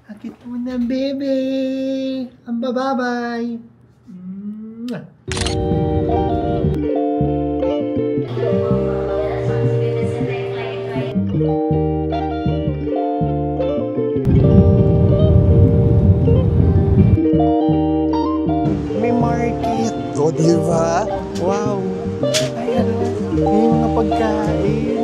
Akit mo na, bebe. Ang bababay. May market. O, diba? Wow. Ayan. May mga pagkain.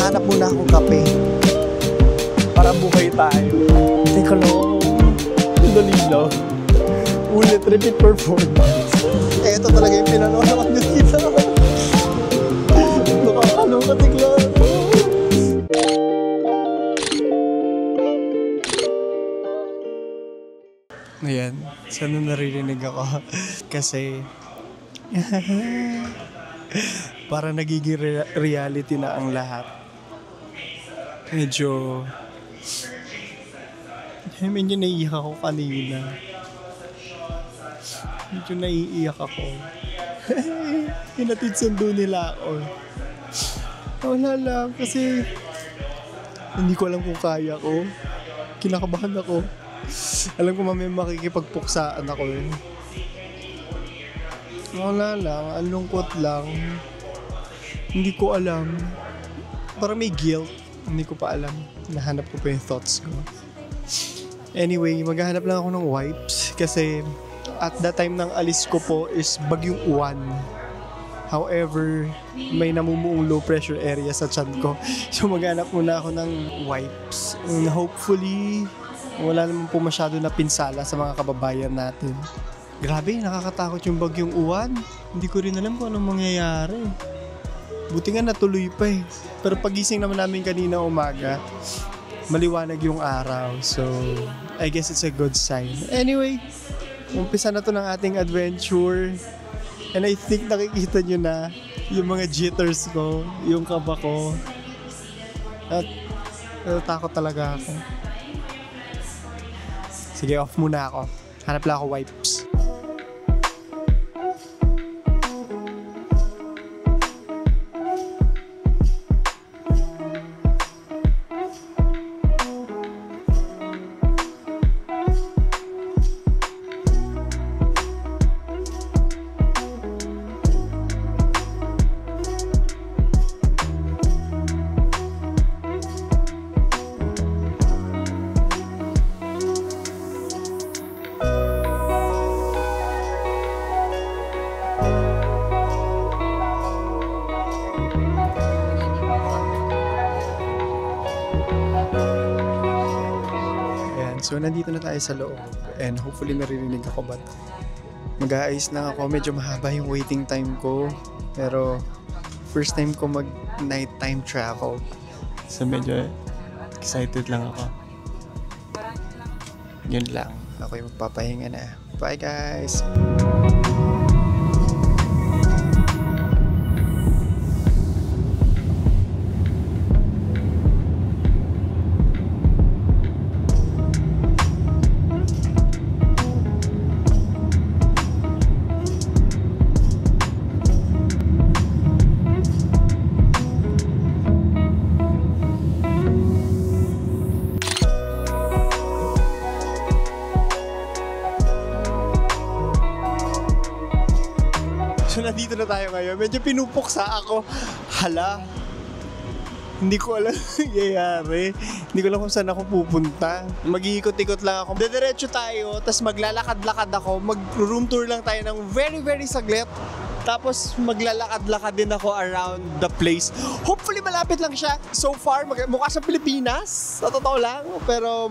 Hanap muna akong kape. Para buhay tayo. Teka lang. Dali lang. Ulit, repeat performance. Ito talaga yung pinanonood nyo dito. Nakakaloka tigla. Ayan, sana naririnig ako. Kasi para nagiging reality na ang lahat. Medyo naiiyak ako kanina. Medyo naiiyak ako. Hinatid sundo nila ako. Wala lang kasi hindi ko alam kung kaya ko. Kinakabahan ako. Alam ko mamaya makikipagpuksaan ako eh. Wala lang, ang lungkot lang. Hindi ko alam. Parang may guilt. Hindi ko pa alam. Nahanap ko pa yung thoughts ko. Anyway, maghahanap lang ako ng wipes kasi at that time ng alis ko po is bagyong uwan. However, may namumuong low pressure area sa tiyan ko. So maghanap muna ako ng wipes. And hopefully, wala naman po masyado na pinsala sa mga kababayan natin. Grabe, nakakatakot yung bagyong uwan. Hindi ko rin alam kung anong mangyayari. Buti nga natuloy pa eh. Pero pagising naman namin kanina umaga, maliwanag yung araw. So, I guess it's a good sign. Anyway, umpisa na to ng ating adventure. And I think nakikita nyo na yung mga jitters ko, yung kaba ko. At natatakot talaga ako. Sige, off muna ako. Hanap lang ako wipes. So, nandito na tayo sa loob and hopefully maririnig ako but mag-aayos lang ako. Medyo mahaba yung waiting time ko pero first time ko mag-night time travel. So, medyo excited lang ako. Yun lang. Ako yung magpapahinga na. Bye guys! So, nandito na tayo ngayon. Medyo pinupuksa ako. Hala. Hindi ko alam nangyayari. Hindi ko alam kung saan ako pupunta. Mag-iikot-ikot lang ako. Dediretso tayo, tapos maglalakad-lakad ako. Mag-room tour lang tayo ng very saglit. Tapos maglalakad-lakad din ako around the place. Hopefully malapit lang siya. So far, mukha sa Pilipinas. Sa totoo lang. Pero,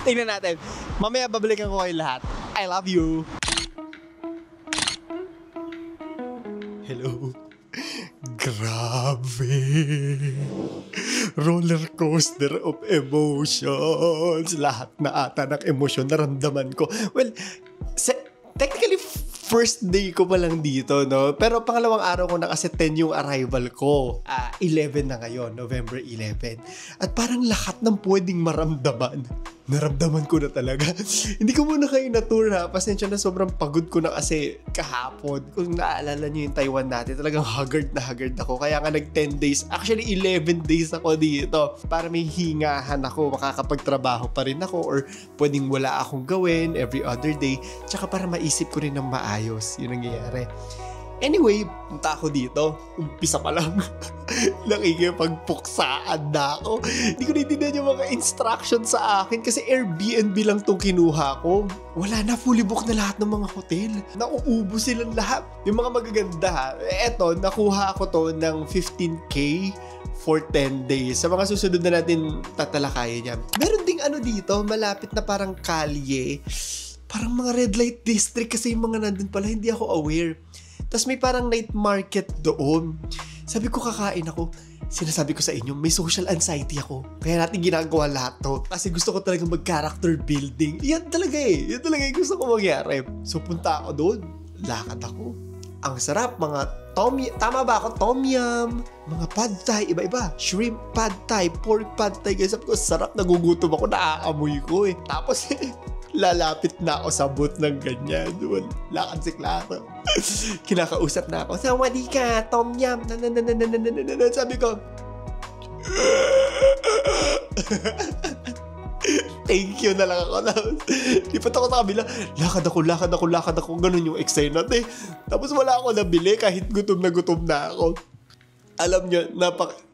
tingnan natin. Mamaya babalikan ko kayo lahat. I love you. Hello. Grabe. Roller coaster of emotions. Lahat na ata ng emosyon naramdaman ko. Well, technically first day ko pa lang dito, no? Pero pangalawang araw ko na kasi 10 yung arrival ko. 11 na ngayon, November 11. At parang lahat ng pwedeng maramdaman, naramdaman ko na talaga. Hindi ko muna kayo na-tour ha. Pasensya na, sobrang pagod ko na kasi kahapon. Kung naalala nyo yung Taiwan natin, talagang haggard na haggard ako. Kaya nga nag 10 days, actually 11 days ako dito. Para may hingahan ako, makakapagtrabaho pa rin ako or pwedeng wala akong gawin every other day. Tsaka para maisip ko rin ng maayos. Yun ang nangyayari. Anyway, punta ako dito. Umpisa pa lang. Nakikipagpuksaan na ako. Hindi ko naintindihan yung mga instructions sa akin kasi Airbnb lang tong kinuha ko. Wala na, fully book na lahat ng mga hotel. Nauubos silang lahat. Yung mga magaganda ha. Eto, nakuha ko to ng 15K for 10 days. Sa mga susunod na natin tatalakayin yan. Meron ding ano dito, malapit na parang kalye. Parang mga red light district kasi yung mga nandun pala, hindi ako aware. Tapos may parang night market doon. Sabi ko kakain ako. Sinasabi ko sa inyo, may social anxiety ako. Kaya natin ginagawa lahat to. Kasi gusto ko talaga mag-character building. Yan talaga eh. Yan talaga yung gusto ko mangyari. So punta ako doon. Lakad ako. Ang sarap, mga tama ba ako? Tom yum. Mga pad thai, iba-iba. Shrimp pad thai, pork pad thai. Kaya sabi ko, sarap, nagugutom ako, naaamoy ko eh. Tapos lalapit na ako sa booth ng ganyan. Doon, lakad si Clara. Kinakausap na ako, sawadi ka, tom yum. Sabi ko, thank you na lang ako. Lipat ako sa kabila. Lakad ako. Ganun yung eksena eh. Tapos wala ako nabili kahit gutom na ako. Alam nyo,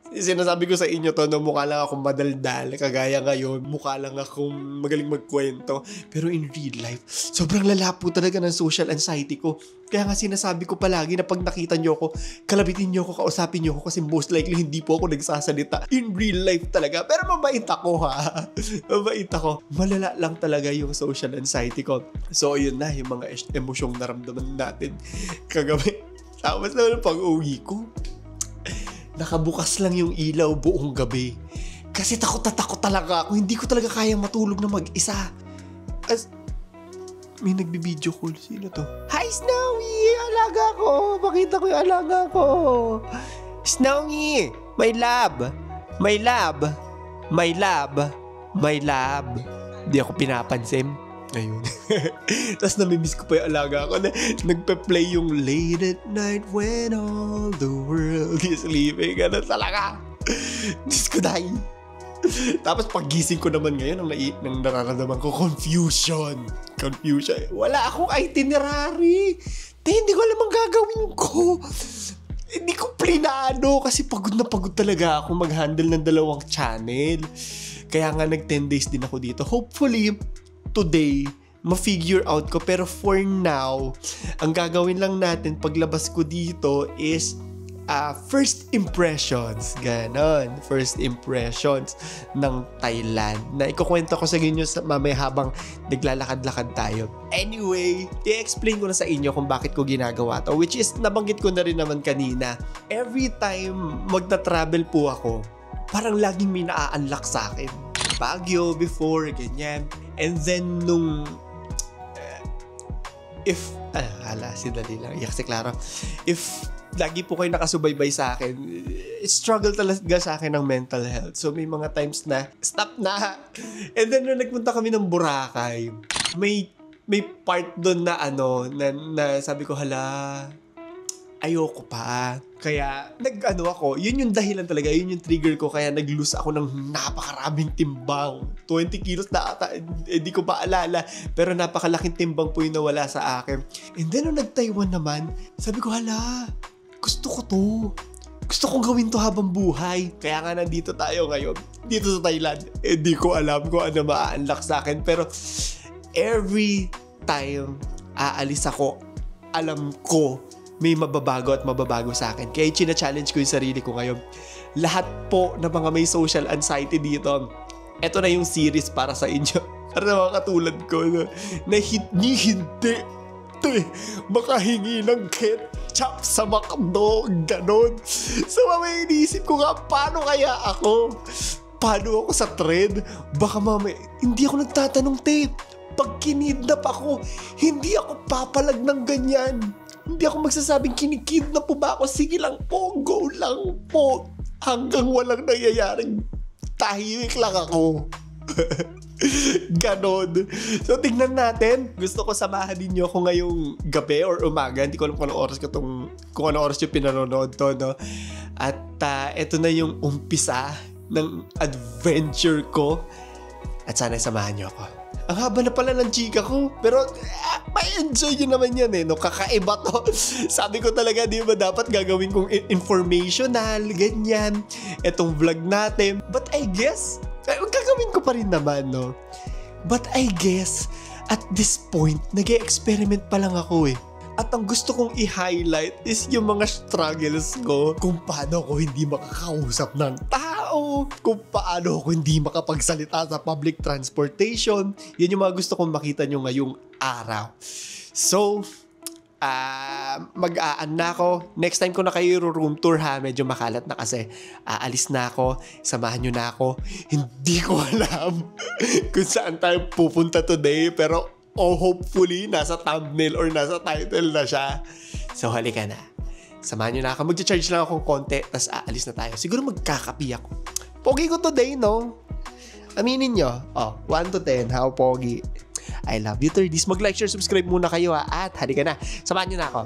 sinasabi ko sa inyo to, no, mukha lang akong madaldal. Kagaya ngayon, mukha lang akong magaling magkwento. Pero in real life, sobrang lala po talaga ng social anxiety ko. Kaya nga sinasabi ko palagi na pag nakita nyo ako, kalabitin nyo ako, kausapin nyo ako kasi most likely hindi po ako nagsasalita. In real life talaga. Pero mabait ako ha. Mabait ako. Malala lang talaga yung social anxiety ko. So yun na, yung mga emosyong naramdaman natin kagabi. Tapos naman pag-uwi ko, nakabukas lang yung ilaw buong gabi. Kasi takot na takot talaga ako. Hindi ko talaga kayang matulog na mag-isa. May nagbibideo call. Sino to? Hi, Snowy! Alaga ko! Pakita ko yung alaga ko! Snowy! My love! My love! My love! My love! Di ako pinapansin. Ayun. Tapos namimiss ko pa yung alaga ko na nagpe-play yung late at night when all the world is sleeping. Ganun talaga. Diyos ko dahil. Tapos pagising ko naman ngayon, ang nararamdaman ko, confusion. Wala akong itinerary. Hindi ko alam ang gagawin ko. Hindi ko plinado kasi pagod na pagod talaga ako mag-handle ng 2 channel. Kaya nga nag 10 days din ako dito. Hopefully, today, ma-figure out ko. Pero for now, ang gagawin lang natin paglabas ko dito is first impressions. Ganon. First impressions ng Thailand. Na ikukwento ko sa inyo mamaya habang naglalakad-lakad tayo. Anyway, i-explain ko na sa inyo kung bakit ko ginagawa to. Which is, nabanggit ko na rin naman kanina. Every time magta-travel po ako, parang laging may naa-unlock sa akin. Baguio before, ganyan. And then nung sandali lang, iyak si Clara. If lagi po kayo nakasubaybay sa akin, struggle talaga sa akin ng mental health. So may mga times na stop na. And then nung nagpunta kami ng Boracay, may part doon na na sabi ko, hala, ayoko pa. Kaya ako, yun yung dahilan talaga, yun yung trigger ko, kaya nag-lose ako ng napakaraming timbang. 20 kilos na ata, di ko pa alala, pero napakalaking timbang po yung nawala sa akin. And then nung nag-Taiwan naman, sabi ko, hala, gusto ko to. Gusto kong gawin to habang buhay. Kaya nga nandito tayo ngayon, dito sa Thailand. Di ko alam kung ano ma-unlock sa akin, pero every time aalis ako, alam ko may mababago at mababago sa akin. Kaya china-challenge ko yung sarili ko ngayon. Lahat po ng mga may social anxiety dito, eto na yung series para sa inyo. Para sa mga katulad ko na hindi makahingi ng ketchup sa McDo, ganon. So mamaya iniisip ko nga, paano kaya ako? Paano ako sa trend? Baka mamaya, hindi ako nagtatanong, pag kinidnap ako, hindi ako papalag ng ganyan. Hindi ako magsasabing kinikidnap po ba ako. Sige lang po, go lang po. Hanggang walang nangyayaring tahimik lang ako. Ganon. So, tingnan natin. Gusto ko samahan ninyo ako ngayong gabi or umaga. Hindi ko alam kung anong oras yung pinanonood to, no? At ito na yung umpisa ng adventure ko. At sana samahan nyo ako. Ang haba na pala ng chika ko. Pero, may enjoy nyo naman yan eh. No? Kakaiba to. Sabi ko talaga, di ba dapat gagawin kong informational, ganyan. Etong vlog natin. But I guess, gagawin ko pa rin naman, no? But I guess, at this point, nag-e-experiment pa lang ako eh. At ang gusto kong i-highlight is yung mga struggles ko. Kung paano ako hindi makakausap ng tao. Kung paano ako hindi makapagsalita sa public transportation. Yan yung mga gusto kong makita nyo ngayong araw. So, mag-aan na ako. Next time ko na kayo room tour ha. Medyo makalat na kasi. Aalis na ako. Samahan nyo na ako. Hindi ko alam kung saan tayo pupunta today. Pero hopefully, nasa thumbnail or nasa title na siya. So, halika na. Samahan nyo na ako. Mag-charge lang akong konti, tapos aalis na tayo. Siguro magkakapi ako. Pogi ko today, no? Aminin nyo. 1 to 10. How pogi? I love you, 30s. Mag-like, share, subscribe muna kayo, ha? At halika na. Samahan nyo na ako.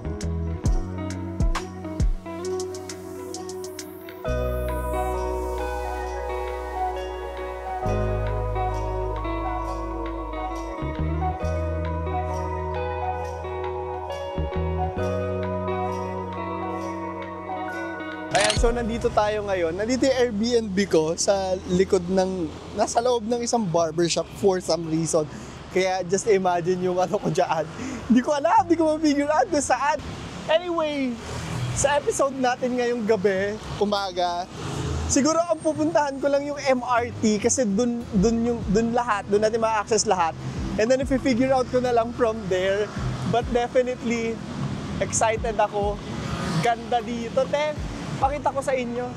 So, nandito tayo ngayon. Nandito yung Airbnb ko sa likod nasa loob ng isang barbershop for some reason. Kaya just imagine yung ano ko dyan. Hindi ko alam, hindi ko ma-figure out kung saan. Anyway, sa episode natin ngayong gabi, umaga, siguro ang pupuntahan ko lang yung MRT kasi dun natin ma-access lahat. And then if I figure out ko na lang from there. But definitely, excited ako. Ganda dito, te. Pakita ko sa inyo.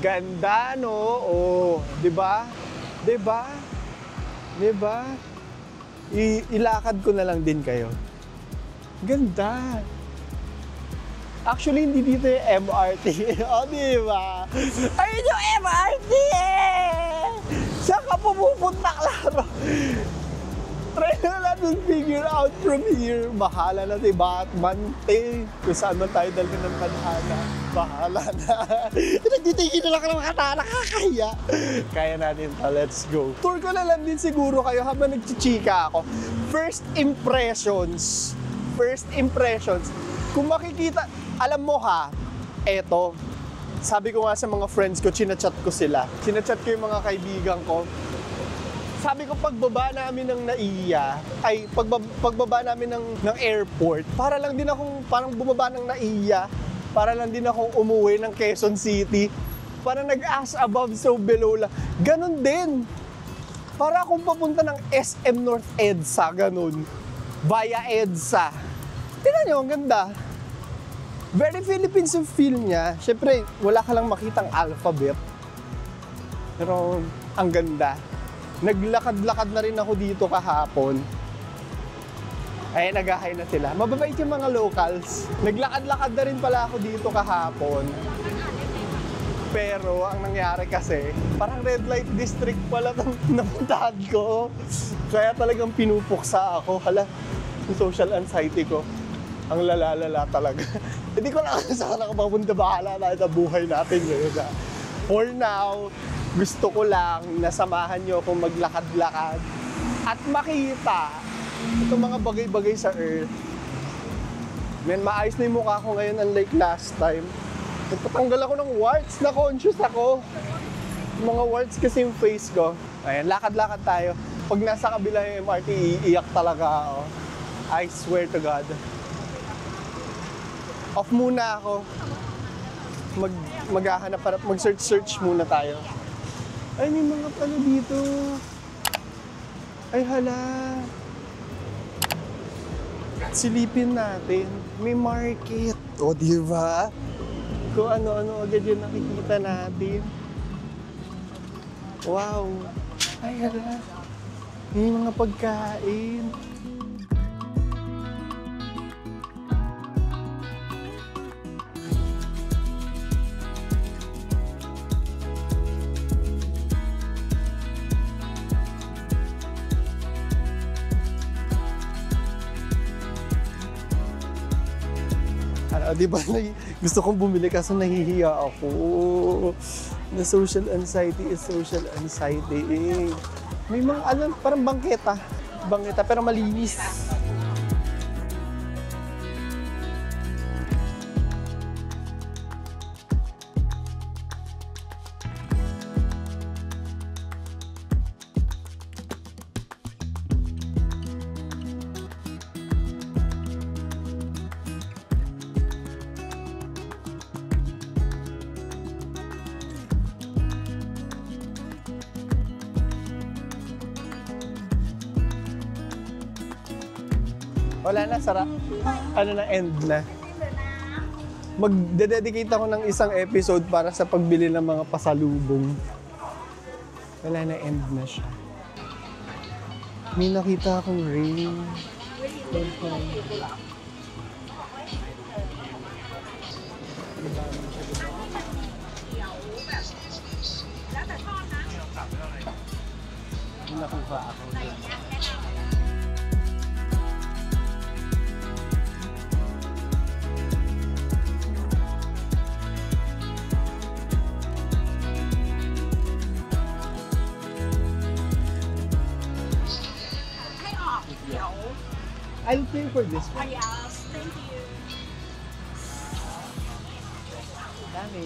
Ganda, no? Oh, 'di ba? 'Di ba? 'Di ba? Ilakad ko na lang din kayo. Ganda. Actually, hindi dito yung MRT. O, 'di ba? Ayun yung MRT! Saan ka pupunta, klaro? Try na natin figure out from here. Bahala na si Batman, te. Kung saan man tayo dalhin ng tadhana. Bahala na. Nagtitigil na lang ka ng katana. Nakakaya. Kaya natin to. Let's go. Tour ko na lang din siguro kayo habang nagchichika ako. First impressions. Kung makikita, alam mo ha, eto. Sabi ko nga sa mga friends ko, chinachat ko sila. Chinachat ko yung mga kaibigan ko. Sabi ko, pagbaba namin ng NAIA, pagbaba namin ng airport, para lang din akong, parang bumaba ng NAIA, para lang din akong umuwi ng Quezon City, para nag-as above, so below lang. Ganon din. Para akong papunta ng SM North EDSA, ganon. Via EDSA. Tingnan nyo, ang ganda. Very Philippines yung feel niya. Siyempre, wala ka lang makitang alphabet. Pero, ang ganda. Naglakad-lakad na rin ako dito kahapon. Ay, nag-hi na sila. Mababait yung mga locals. Naglakad-lakad na rin pala ako dito kahapon. Pero, ang nangyari kasi, parang red light district pala itong napuntahan ko. Kaya talagang pinupuksa ako. Hala, yung social anxiety ko. Ang lalala talaga. Hindi ko lang saan ako papunta. Bahala na sa buhay natin ngayon. For now, gusto ko lang nasamahan nyo akong maglakad-lakad at makita itong mga bagay-bagay sa Earth. Man, maayos na yung mukha ko ngayon unlike last time. Nagpatanggal ako ng warts, na-conscious ako. Mga warts kasi yung face ko. Ayan, lakad-lakad tayo. Pag nasa kabila yung MRT, iiyak talaga ako. I swear to God. Off muna ako. Maghahanap para mag-search muna tayo. Ay, may mga pala dito. Ay, hala. Silipin natin. May market. O, di ba? Kung ano-ano agad yung nakikita natin. Wow. Ay, hala. May mga pagkain. Di ba, gusto kong bumili kaso nahihiya ako. Na social anxiety is social anxiety. May mga, parang bangketa. Bangketa, pero malinis. Wala na, end na. Magdededicate ako ng isang episode para sa pagbili ng mga pasalubong. Wala na, end na siya. May nakita akong ring. May nakuha ako. I'll pay for this one. Yes, thank you. Dami.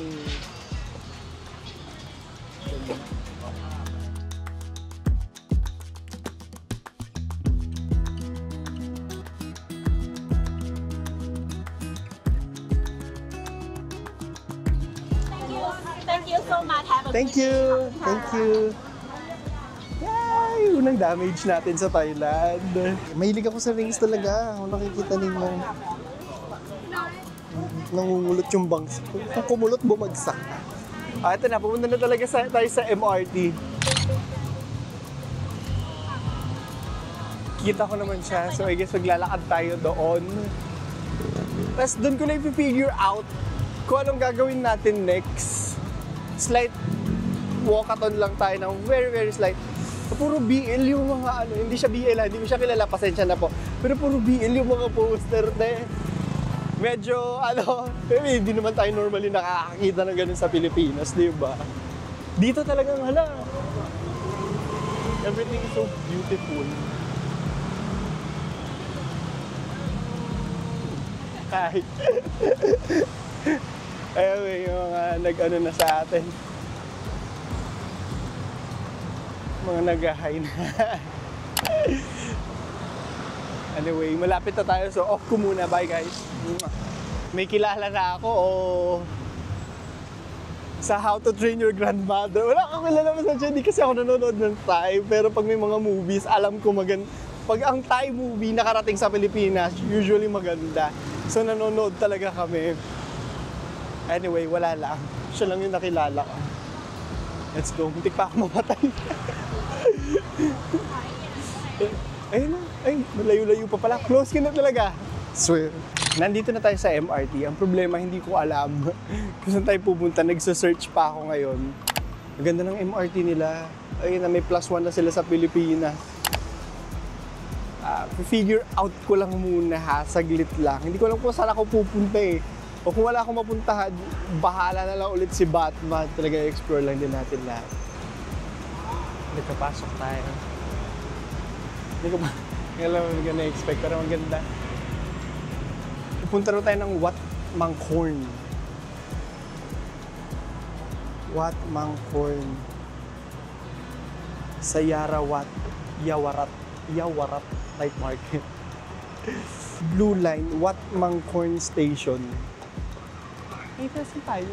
Thank you so much. Have a Thank good you. day. Thank you. Yay! Unang damage natin sa Thailand. Mahilig ako sa rings talaga. Kung nakikita ninyo. Nangungulot yung bangs. Kung kumulot, bumagsak. Ito na. Pumunta na talaga tayo sa MRT. Kita ko naman siya. So I guess maglalakad tayo doon. Tapos doon ko na i-figure out kung anong gagawin natin next. Slight walkathon lang tayo ng very, very slight. Puro BL yung mga hindi siya BL, hindi ko siya kilala, pasensya na po. Pero puro BL yung mga poster na medyo hindi naman tayo normally nakakakita ng ganun sa Pilipinas, di ba? Dito talagang everything is so beautiful. Kahit ayun, yung mga na sa atin. Mga nag-hi na. Anyway, malapit na tayo. So, off ko muna. Bye, guys. May kilala na ako sa How to Train Your Grandmother. Wala akong kilala sa siya. Hindi kasi ako nanonood ng Thai. Pero pag may mga movies, alam ko pag ang Thai movie nakarating sa Pilipinas, usually maganda. So, nanonood talaga kami. Anyway, wala lang. Siya lang yung nakilala ko. Let's go. Muntik pa ako mamatay. Ayun na. Ay, malayo-layo pa pala. Close ka na talaga. Swear. Nandito na tayo sa MRT. Ang problema, hindi ko alam kung saan tayo pupunta. Nagsa-search pa ako ngayon. Ang ganda ng MRT nila. Ayun na, may +1 na sila sa Pilipinas. Figure out ko lang muna saglit lang. Hindi ko alam kung saan ako pupunta eh. O kung wala akong mapuntahan, bahala na lang ulit si Batman. Talaga explore lang din natin lahat. Nagkapasok tayo. Hindi ko pa alam mo na-expect, pero maganda. Pupunta rin tayo ng Wat Mangkhorn. Wat Mangkhorn. Sa Yawarat Night Market. Blue Line, Wat Mangkhorn Station. Ay, kasi tayo.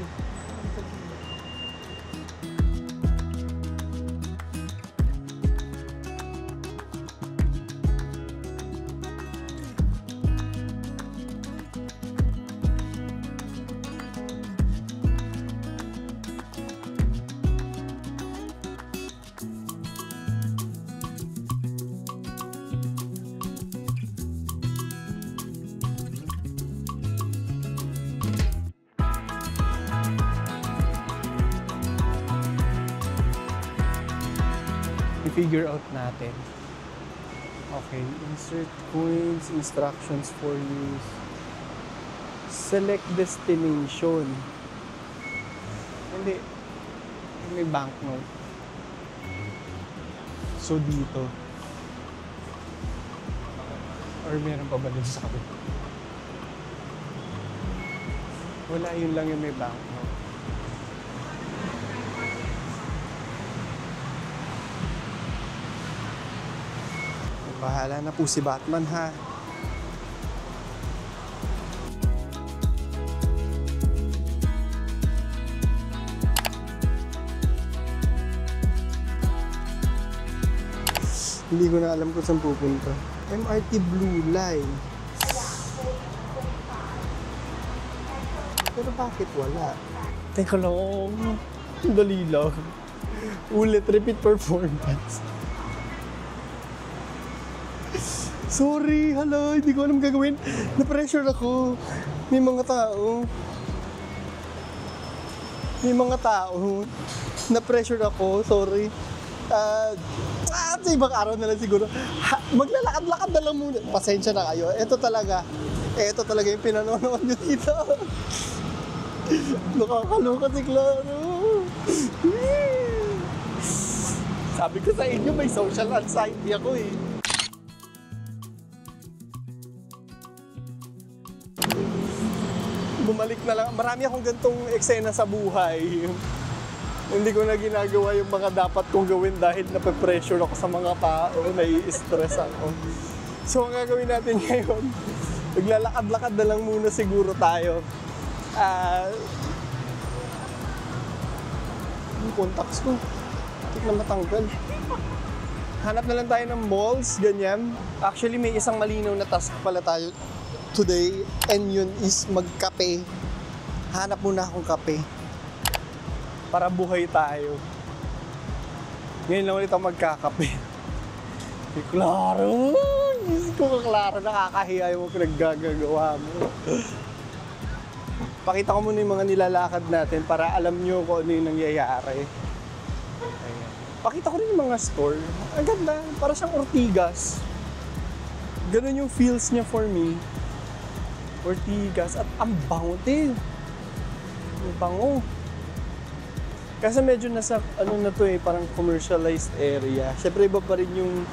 I-figure out natin. Okay, insert coins, instructions for use. Select destination. Hindi. May banknote. So, dito. Or meron pa ba dito sa kapit? Wala, yun lang yung may banknote. Bahala na po si Batman, ha? Hindi ko na alam kung saan pupunta. MRT Blue Line. Pero bakit wala? Teka lang. Dali lang. Ulit, repeat performance. Sorry, hala, hindi ko alam gagawin. Na-pressure ako. May mga tao. Na-pressure ako, sorry. Sa ibang araw na lang siguro. Maglalakad-lakad na lang muna. Pasensya na kayo. Ito talaga yung pinanonood nyo dito. Nakakaloka si Claro. Sabi ko sa inyo, may social anxiety ako eh. Bumalik na lang. Marami akong gantong eksena sa buhay. Hindi ko na ginagawa yung mga dapat kong gawin dahil nape-pressure ako sa mga tao, nai-stress ako. So, ang gagawin natin ngayon, maglalakad-lakad na lang muna siguro tayo. Yung contacts ko, hindi na matanggal. Hanap na lang tayo ng malls, ganyan. Actually, may isang malinaw na task pala tayo today, and yun is magkape. Hanap muna akong kape. Para buhay tayo. Ngayon lang ulit ako magkakape. Si Claro! Diyos ko, Claro, nakakahiya yung pinaggagawa mo. Pakita ko muna yung mga nilalakad natin para alam nyo kung ano yung nangyayari. Ayan. Pakita ko rin yung mga store. Ang ganda, para siyang Ortigas. Ganun yung feels niya for me. Ortigas. At ang bango din. Ang bango. Kasi medyo nasa, ano na to eh, parang commercialized area. Siyempre iba pa rin yung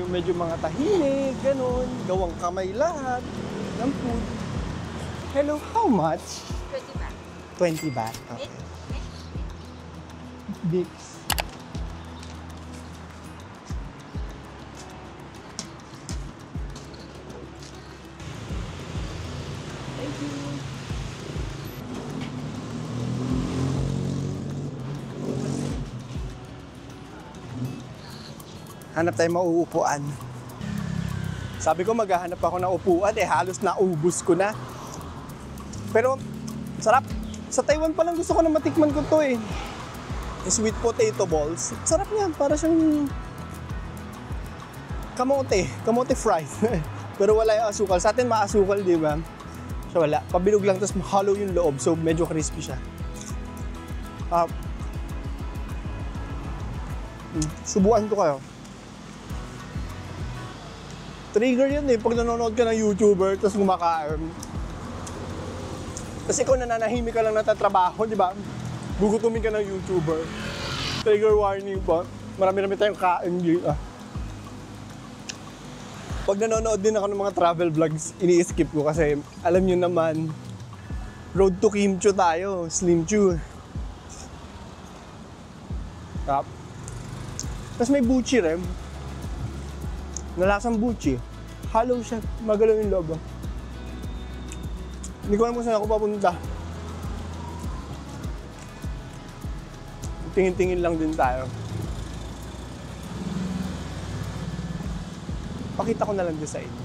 medyo mga tahimik, ganun, gawang kamay lahat, ng food. Hello, how much? 20 baht. 20 baht, okay. Bix. Thank you. Hanap tayo mauupuan. Sabi ko maghahanap ako ng upuan, halos naubos ko na. Pero, sarap. Sa Taiwan pa lang gusto ko na matikman ko to eh. Sweet potato balls. Sarap niya, para siyang kamote fried. Pero wala yung asukal. Sa atin maasukal, di ba? So wala. Pabilog lang, tapos hollow yung loob. So medyo crispy siya. Subukan ko kayo. Trigger yan eh, pag nanonood ka ng YouTuber, tapos kumakain. Kasi ikaw nananahimik ka lang natatrabaho, di ba? Gugutumin ka ng YouTuber. Trigger warning po. Marami-rami tayong kain dito. Pag nanonood din ako ng mga travel vlogs, ini-skip ko kasi alam nyo naman, road to Kimchi tayo, Slim Chew. Tapos may buchi rin. Nalasang buchi. Hollow siya. Magalaw yung loob. Hindi ko alam kung saan ako papunta. Tingin-tingin lang din tayo. Pakita ko na lang din sa inyo.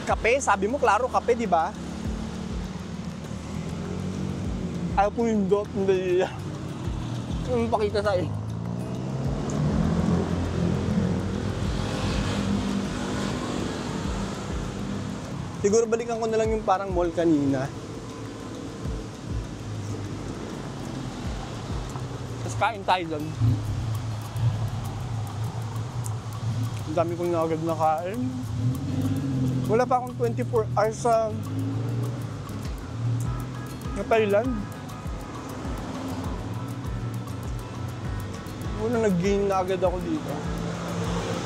Kape, sabi mo, Claro, kape, di ba? Ayaw po yung dot, hindi. Pakita sa inyo. Siguro balikan ko na lang yung parang mall kanina. Tapos kain tayo doon. Ang dami kong na agad nakain. Wala pa akong 24 hours sa Thailand. Una nag-gain na agad ako dito.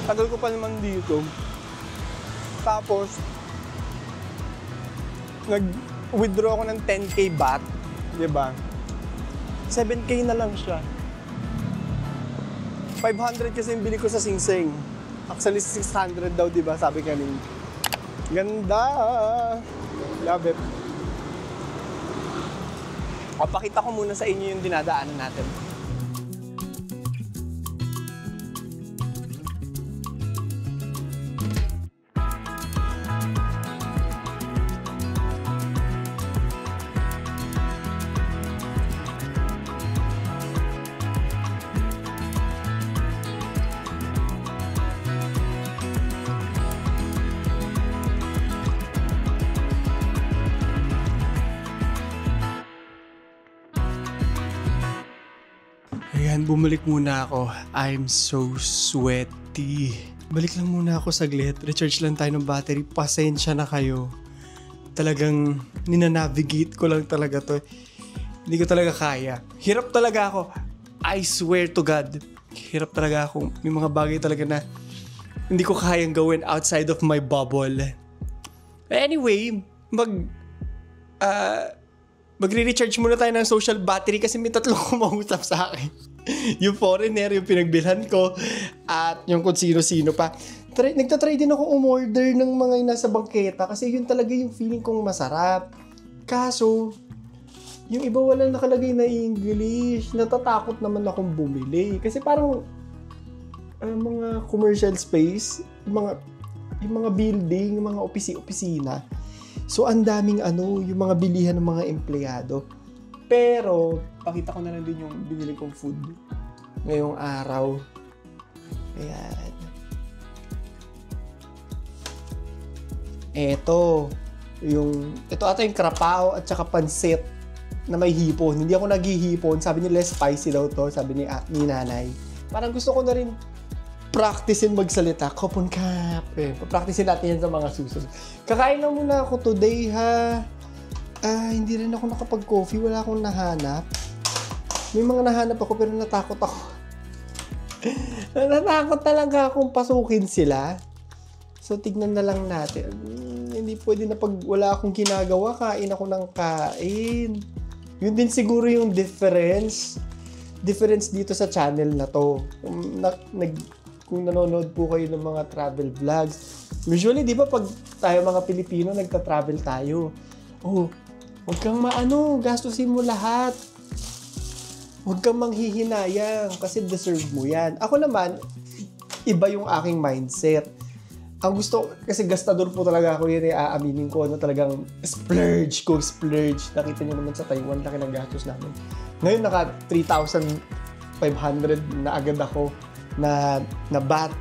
Tagal ko pa naman dito. Tapos, nag-withdraw ako ng 10k baht. Diba? 7k na lang siya. 500 kasi yung bili ko sa Sing Sing. Actually, 600 daw, diba? Sabi kanina. Ganda! Love it. Pakita ko muna sa inyo yung dinadaanan natin. Ayan, bumalik muna ako. I'm so sweaty. Balik lang muna ako saglit. Recharge lang tayo ng battery. Pasensya na kayo. Talagang ninanavigate ko lang talaga to. Hindi ko talaga kaya. Hirap talaga ako. I swear to God. Hirap talaga ako. May mga bagay talaga na hindi ko kayang gawin outside of my bubble. Anyway, magre-recharge muna tayo ng social battery kasi may tatlong kumausap sa akin. Yung foreigner, yung pinagbilhan ko, at yung kung sino-sino pa. Nagtatry din ako umorder ng mga nasa bangketa kasi yun talaga yung feeling kong masarap. Kaso, yung iba walang nakalagay na English. Natatakot naman akong bumili. Kasi parang mga commercial space, yung mga building, yung mga opisina. So, ang daming yung mga bilihan ng mga empleyado. Pero, pakita ko na lang din yung binili kong food ngayong araw. Ayan. Ito ata yung krapao at saka pansit na may hipon. Hindi ako naghihipon. Sabi niya, less spicy daw to. Sabi ni nanay. Parang gusto ko na rin practicein magsalita. Kopon kap. Papracticein natin yan sa mga susunod. Kakain lang muna ako today, ha. Hindi rin ako nakapag-coffee. Wala akong nahanap. May mga nahanap ako pero natakot ako. Natakot talaga akong pasukin sila. So, tignan na lang natin. Hindi pwede na pag wala akong ginagawa, kain ako ng kain. Yun din siguro yung difference dito sa channel na to. Kung nanonood po kayo ng mga travel vlogs. Usually, di ba, pag tayo mga Pilipino, nagta-travel tayo. Oh, huwag kang gastusin mo lahat. Huwag kang manghihinayang kasi deserve mo yan. Ako naman, iba yung aking mindset. Ang gusto, kasi gastador po talaga ako yun, aaminin ko, talagang splurge. Nakita nyo naman sa Taiwan, laki ng gastos namin. Ngayon, naka 3,500 na agad ako na baht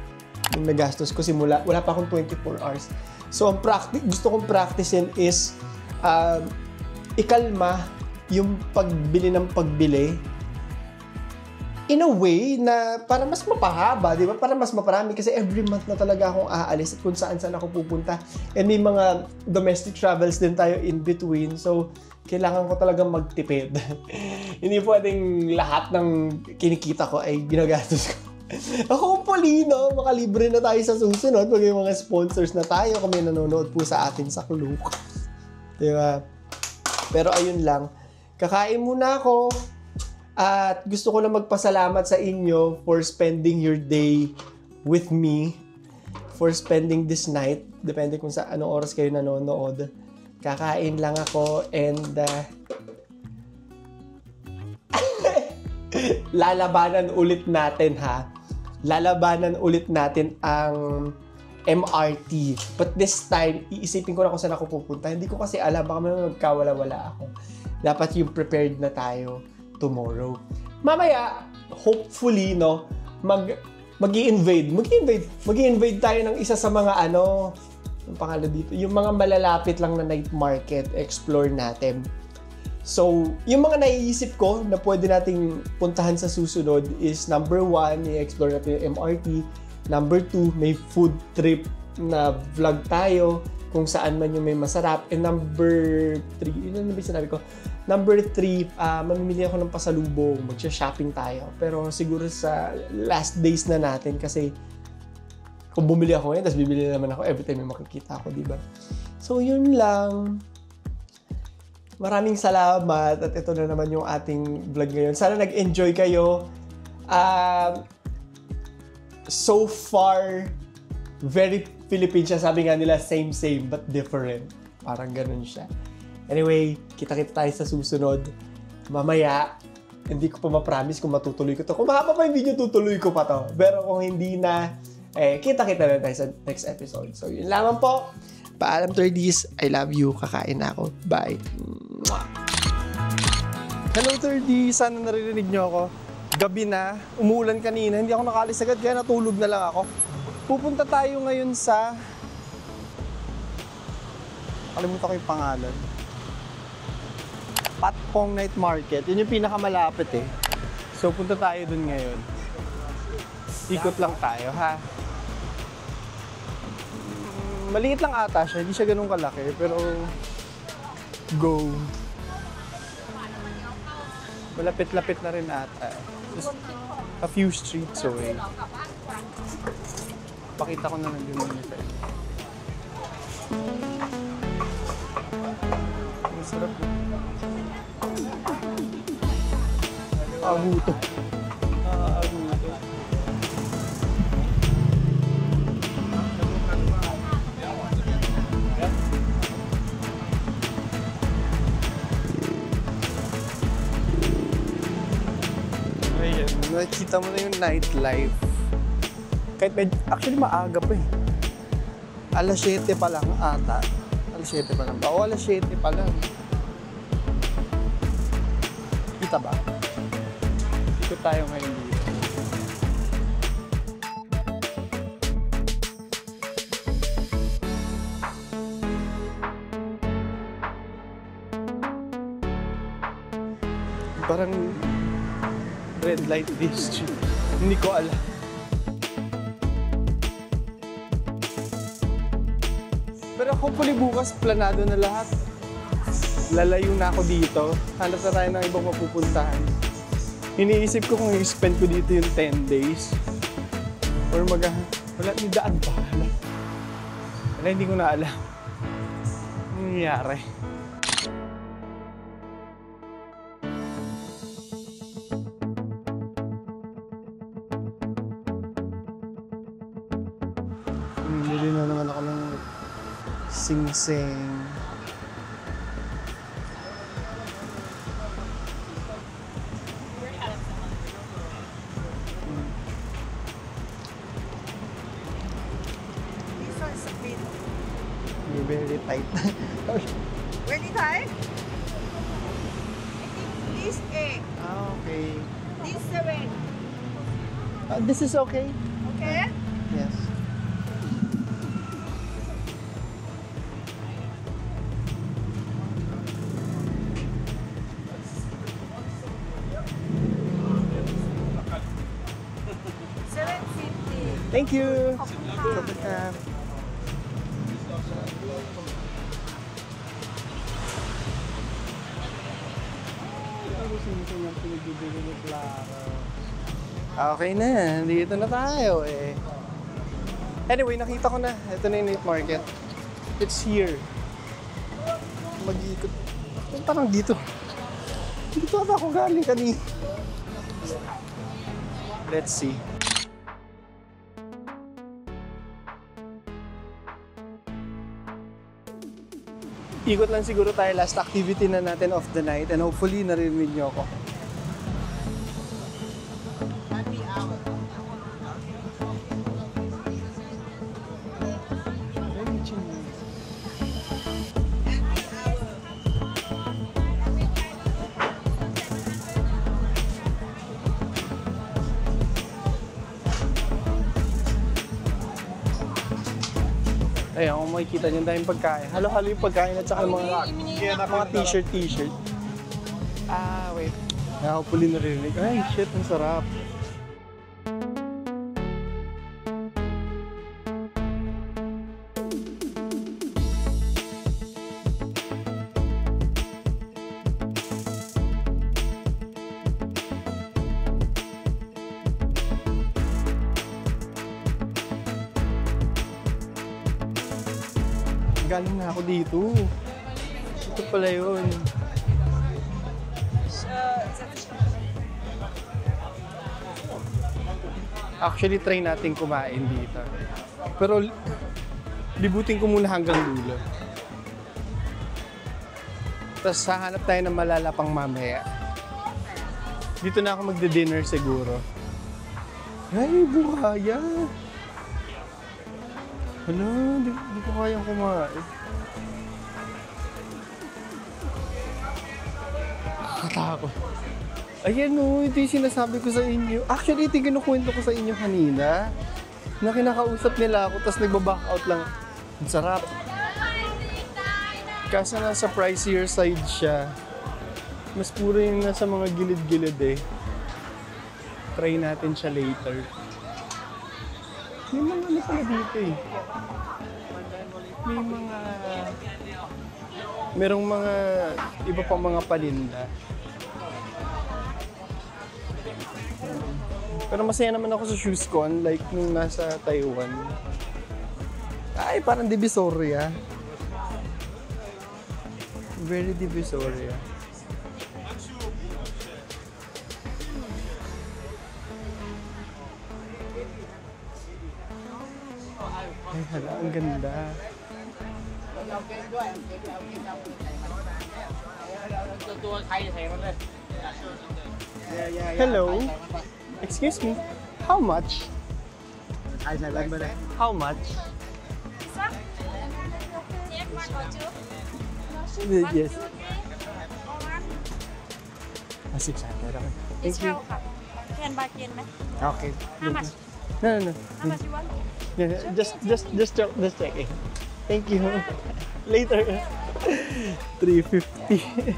yung nagastos ko simula. Wala pa akong 24 hours. So, ang gusto kong practicein is ikalma yung pagbili ng pagbili in a way na para mas mapahaba, di ba? Para mas maparami kasi every month na talaga akong aalis at kung saan ako pupunta. And may mga domestic travels din tayo in between. So, kailangan ko talagang magtipid. Hindi pwedeng lahat ng kinikita ko ay ginagastos ko. Hopefully, no, makalibre na tayo sa susunod pag may mga sponsors na tayo kung may nanonood po sa atin sa Klook. Di ba? Pero ayun lang. Kakain muna ako. At gusto ko lang magpasalamat sa inyo for spending your day with me. For spending this night. Depende kung sa anong oras kayo nanonood. Kakain lang ako and lalabanan ulit natin, ha. Lalabanan ulit natin ang MRT. But this time, iisipin ko na kung saan ako pupunta. Hindi ko kasi alam. Baka magkawala-wala ako. Dapat yung prepared na tayo tomorrow. Mamaya, hopefully, no, mag-i-invade tayo ng isa sa mga ang pangalan dito, yung mga malalapit lang na night market, explore natin. So, yung mga naiisip ko na pwede nating puntahan sa susunod is number 1, i-explore natin yung MRT. Number 2, may food trip na vlog tayo kung saan man yung may masarap. And number 3, yun na ba yung sinabi ko? Number 3, mamimili ako ng pasalubong, magsha-shopping tayo. Pero siguro sa last days na natin kasi kung bumili ako ngayon, tapos bibili naman ako every time may makikita ako, di ba? So, yun lang. Maraming salamat at ito na naman yung ating vlog ngayon. Sana nag-enjoy kayo. So far, very Philippine siya. Sabi nga nila, same but different. Parang ganun siya. Anyway, kita-kita tayo sa susunod. Mamaya, hindi ko pa ma-promise kung matutuloy ko to. Kung mahaba pa yung video, tutuloy ko pa to. Pero kung hindi na, kita-kita na tayo sa next episode. So, yun lamang po. Paalam, 30s. I love you. Kakain na ako. Bye. Hello, 30s. Sana naririnig nyo ako. Gabi na. Umuulan kanina. Hindi ako nakaalis agad kaya natulog na lang ako. Pupunta tayo ngayon sa... Kalimutan ko yung pangalan. Patpong Night Market. Yun yung pinakamalapit eh. So, punta tayo dun ngayon. Ikot lang tayo, ha? Maliit lang ata siya. Hindi siya ganun kalaki. Pero... Go! Malapit-lapit na rin ata. Just a few streets away. Pakita ko na nandun yung effect. Masarap po. Aguto. Aguto. Ayan, nakikita mo na yung nightlife. Kahit actually maaga pa eh. Alas 7 pa lang ata. Alas 7 pa lang ba? O alas 7 pa lang. Kita ba? Ikot tayo ngayon dito. Parang red light district. Hindi ko alam. Pero hopefully bukas planado na lahat. Lalayo na ako dito. Hanap na tayo ng ibang mapupuntahan. Iniisip ko kung i-spend ko dito yung 10 days. Or wala, may daan pa. Wala, hindi ko na alam. Ano nangyayari? Bili na naman ako ng sing-sing. This one's a bit Very tight. very tight. I think this 8, Okay. this 7. This is okay? Okay? Yes. Thank you. Okay na, dito na tayo eh. Anyway, nakita ko na. Ito na yung night market. It's here. Mag-iikot. Parang dito. Dito ata ako galing kanina. Let's see. Ikot lang siguro tayo, last activity na natin of the night, and hopefully narinig niyo ako. Ayan, kung makikita nyo dahil pagkain. Halo-halo yung pagkain at saka mga t-shirt. Wait. Hopefully narinig. Ay, shit, ang sarap. galing na ako dito. Ito pala yun. Actually, try natin kumain dito. Pero, libutin ko muna hanggang dulo. Tapos, hahanap tayo ng malalapang mamaya. Dito na ako magde-dinner siguro. Ay, buhaya! Hala, di ko kayang kumain. Nakatakot. Ayan o, ito yung sinasabi ko sa inyo. Actually, ito yung kinukwento ko sa inyo kanina. Na kinakausap nila ako, tapos nagbaback out lang. Ang sarap. Kaso nasa pricier side siya. Mas puro yung nasa mga gilid-gilid eh. Try natin siya later. May mga ano pala dito eh. May mga... Merong mga iba pang mga paninda. Pero masaya naman ako sa shoes ko, unlike nung nasa Taiwan. Ay, parang Divisoria. Very Divisoria. Ay, hala, ang ganda. Hello. Excuse me. How much? How much? Yes. 600. Okay. Thank you. Can bargain, man. Okay. How much? No. How much you want? Yeah, just checking. Thank you. Later. 350.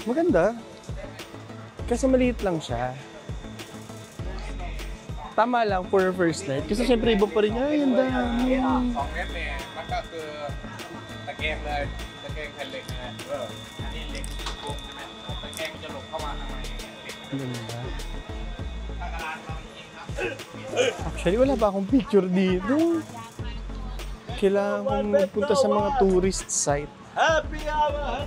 Maganda. Kasi maliit lang siya. Tama lang for a first night. Kasi syempre iba pa rin. Ay, ang dami. 2 เมตรเนี่ยมันก็คือตะแกรงเลยตะแกรงแผ่นเหล็กนะอันนี้เหล็กกลมใช่ไหมตะแกรงมันจะหลบเข้ามาทำไมเหล็ก Ganda. Actually, wala pa akong picture dito. Kailangan kong magpunta sa mga tourist site. Happy hour!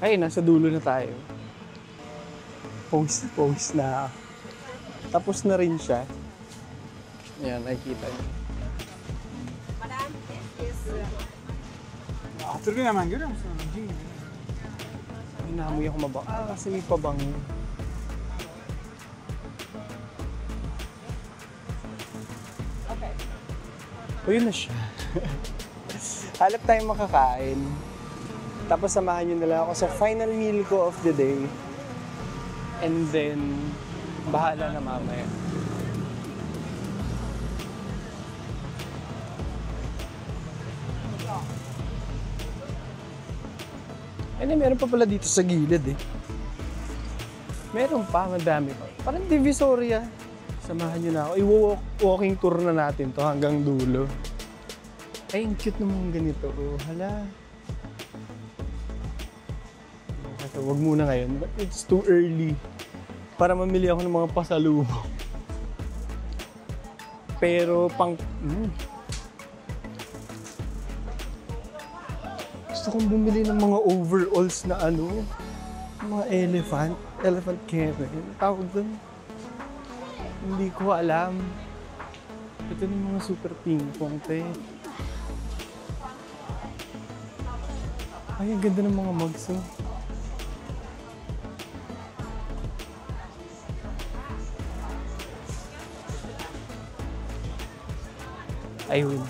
Ay, nasa dulo na tayo. Pose na. Tapos na rin siya. Ayan, nakikita niyo. Madam, this is... Hatırlıyor hemen görüyor musun? Cin gibi. Hinamoy ako mabango. Kasi may pabango. O, yun na siya. Halap tayong makakain. Tapos samahan nyo na lang ako sa final meal ko of the day. And then, bahala na mamaya. And then, meron pa pala dito sa gilid eh. Meron pa, madami pa. Parang Divisoria. Samahan nyo na ako. I-walking tour na natin to hanggang dulo. Ay, ang cute naman ganito. Oh, hala. So, wag muna ngayon. But it's too early para mamili ako ng mga pasalubong. Pero pang... Gusto kong bumili ng mga overalls na ano, mga elephant carry. Tawag doon. Hindi ko alam. Ito yung mga super ping pong te. Ay, ang ganda ng mga mugs, oh. Ayun.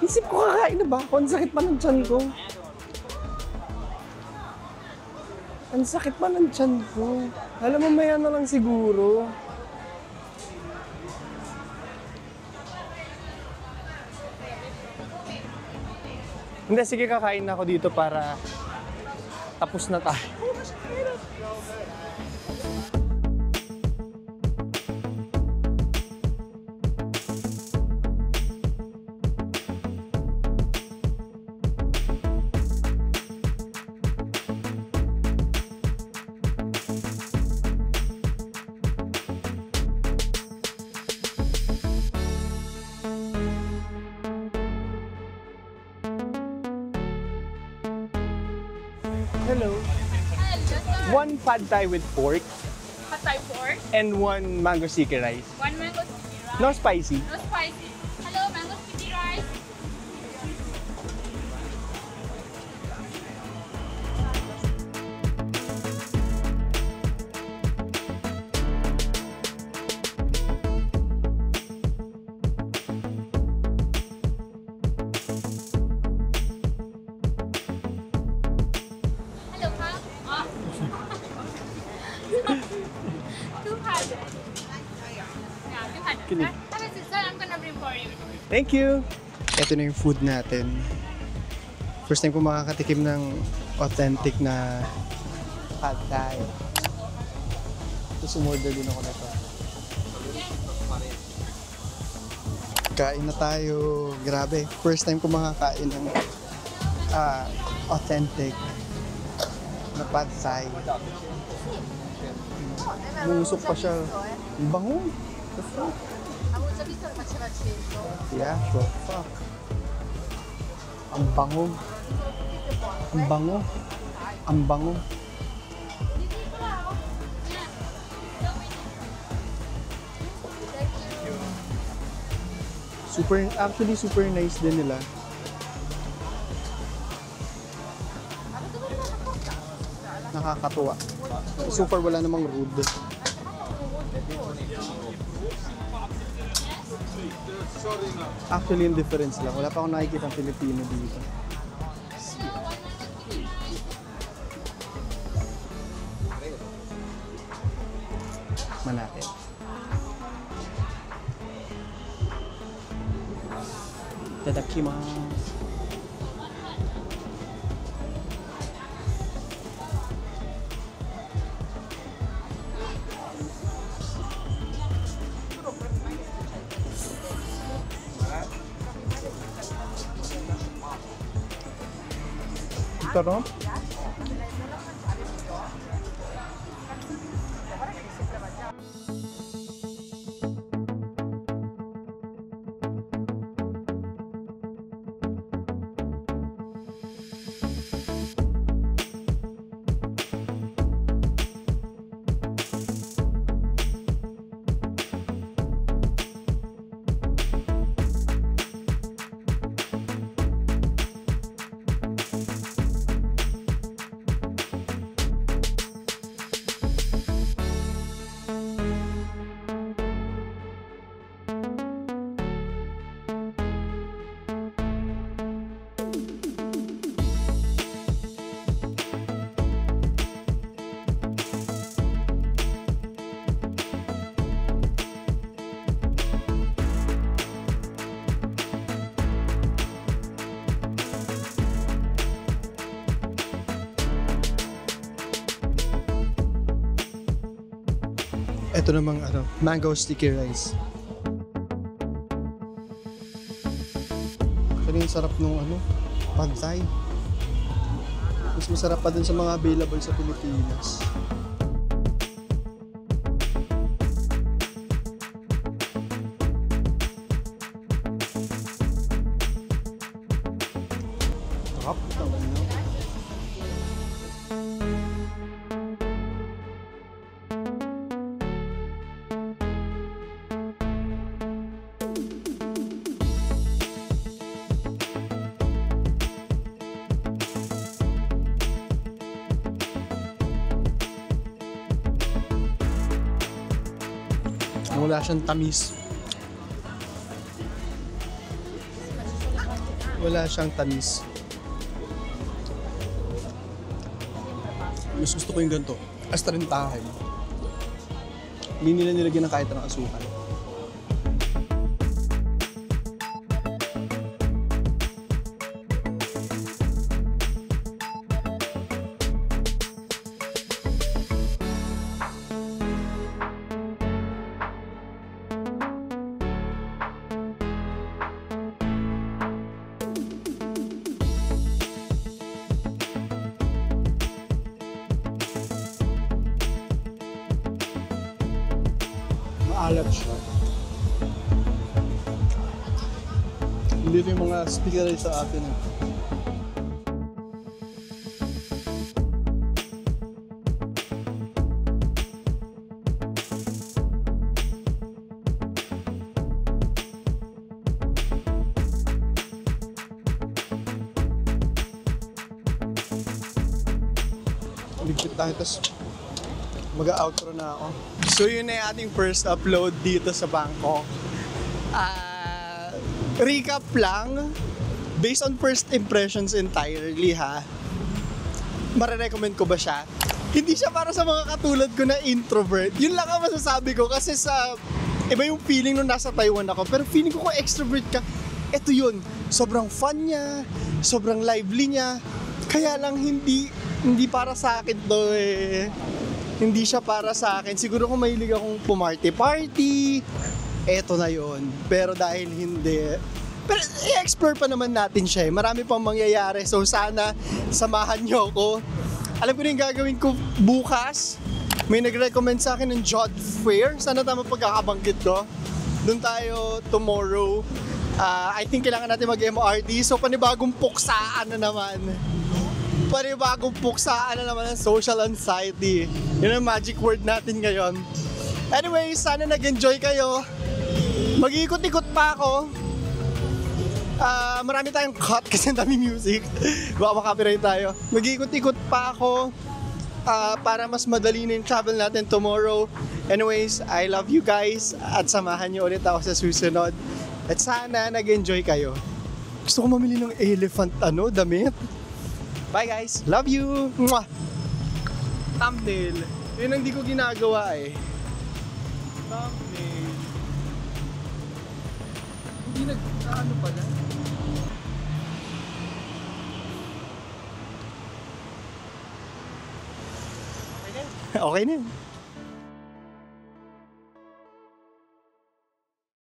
Isip ko kakain na ba ako? Ang sakit pa ng tiyan ko. Ang sakit pa ng tiyan ko. Alam mo, maya na lang siguro. Hindi, sige, kakain na ako dito para tapos na tayo. Hello. One pad thai with pork Pad Thai pork. and one mango sticky rice. One mango sticky rice. No spicy. No spicy. Hello, mango sticky rice. Hello, ma'am. Oh. 200. Yeah, 200. Kinig. Have a sister, I'm gonna bring for you. Thank you. Ito na yung food natin. First time ko makakatikim ng authentic na pad thai. Ito, sumorder din ako nito. Kain na tayo. Grabe. First time ko makakain ng authentic na pad thai. Musok pa siya. Ang bango. The fuck? Yeah, the fuck. Ang bango. Ang bango. Ang bango. Actually super nice din nila. Nakakatuwa. So far wala namang rude. Actually, yung difference lang. Wala pa akong nakikita ng Pilipino dito. Tikman natin. Itadakimasu. Sarap. Ito namang mango sticky rice. Actually, yung sarap nung pad thai. Mas masarap pa dun sa mga available sa Pilipinas. Sarap. Wala siyang tamis. Wala siyang tamis. Mas gusto ko yung ganito. Astarintahin. Hindi nila nilagyan ng kahit ng asukal. Maalat siya. Hindi ito yung mga speaker sa atin. Ligpit tayo, tapos mag-outro na ako. So yun na yung ating first upload dito sa Bangkok. Recap lang, based on first impressions entirely ha, marirecommend ko ba siya? Hindi siya para sa mga katulad ko na introvert. Yun lang ang masasabi ko kasi sa iba yung feeling nung nasa Taiwan ako. Pero feeling ko kung extrovert ka, eto yun. Sobrang fun niya, sobrang lively niya. Kaya lang hindi para sa akin to eh. Hindi siya para sa akin. Siguro kung mahilig akong pumarty-party, eto na yun. Pero dahil hindi, pero i-explore pa naman natin siya eh. Marami pang mangyayari. So sana samahan niyo ako. Alam ko na yung gagawin ko bukas. May nag-recommend sa akin ng Jod Fair. Sana tama pagkakabanggit ko. Doon tayo tomorrow. I think kailangan natin mag-MRT. So panibagong puksaan na naman. Panibagong puksaan na naman ng social anxiety. Yun ang magic word natin ngayon. Anyway, sana nag-enjoy kayo. Mag-iikot-ikot pa ako. Marami tayong cut kasi ang dami music. Baka makapiright tayo. Mag-iikot-ikot pa ako para mas madali na yung travel natin tomorrow. Anyways, I love you guys at samahan niyo ulit ako sa susunod. At sana nag-enjoy kayo. Gusto ko mamili ng elephant damit. Bye guys, love you. Mwah! Thumbnail. Yun ang di ko ginagawa eh. Thumbnail. Hindi ano pala. Okay na.